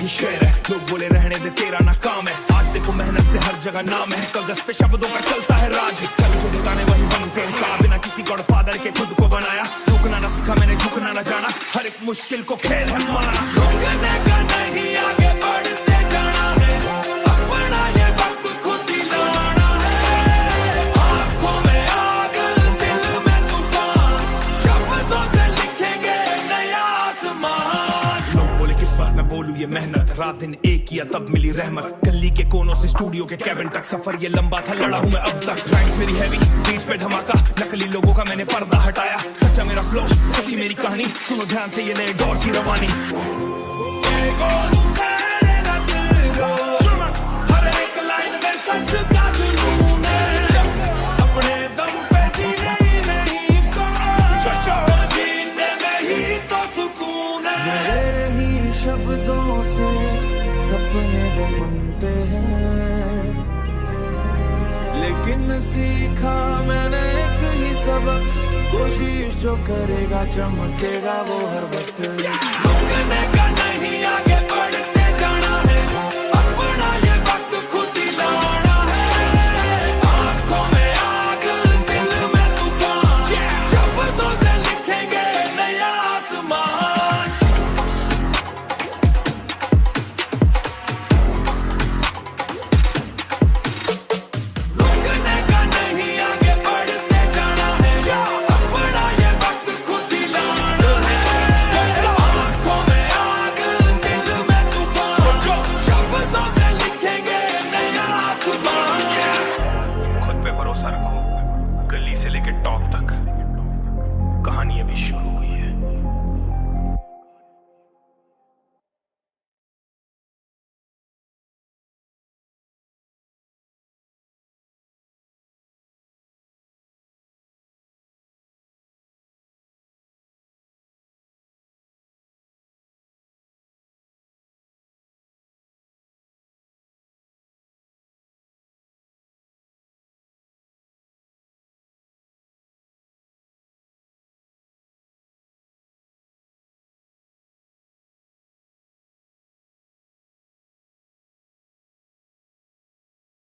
ही शेर है। लोग बोले रहने दे तेरा ना काम है, आज देखो मेहनत से हर जगह नाम है। कागज पे शब्दों का चलता है राज, कल जो दिखाने वही बनते हैं साथ। बिना किसी गॉडफादर के खुद को बनाया, रुकना ना सीखा मैंने झुकना ना जाना, हर एक मुश्किल को खेल है माना। रुकने का नहीं आगे बढ़ते जाना है, अपना ये वक्त खुद ही लाना है। आंखों में आग दिल में तूफान, शब्दों से लिखेंगे नया आसमान। लोग बोले किस बात मैं बोलूं ये मेहनत, रात दिन एक किया तब मिली रहमत। गली के कोनों से स्टूडियो के कैबिन तक सफर ये लंबा था, लड़ा हूं मैं अब तक। राइम्स मेरी हैवी, बीट्स पे धमाका, नकली लोगों का मैंने पर्दा हटाया। सच्चा मेरा फ्लो, सच्ची मेरी कहानी, सुनो ध्यान से ये नए दौर की रवानी। हर एक लाइन में सच का जुनून है, अपने दम पे जीने ही नहीं को, जीने में ही तो सुकून है। मेरे ही शब्दों से सपने वो बुनते हैं, लेकिन सीखा मैंने एक ही सबक, कोशिश जो करेगा चमकेगा वो हर वक्त। रुकने का नहीं आगे बढ़ते जाना है, अपना ये वक्त खुद ही लाना है। आंखों में आग दिल में तूफान, शब्दों से लिखेंगे नया आसमान। रुकने का नहीं आगे बढ़ते जाना है, अपना ये वक्त खुद ही लाना है। आंखों में आग दिल में तूफान, शब्दों से लिखेंगे नया आसमान। खुद पे भरोसा रखो, गली से लेके टॉप तक कहानी अभी शुरू हुई है।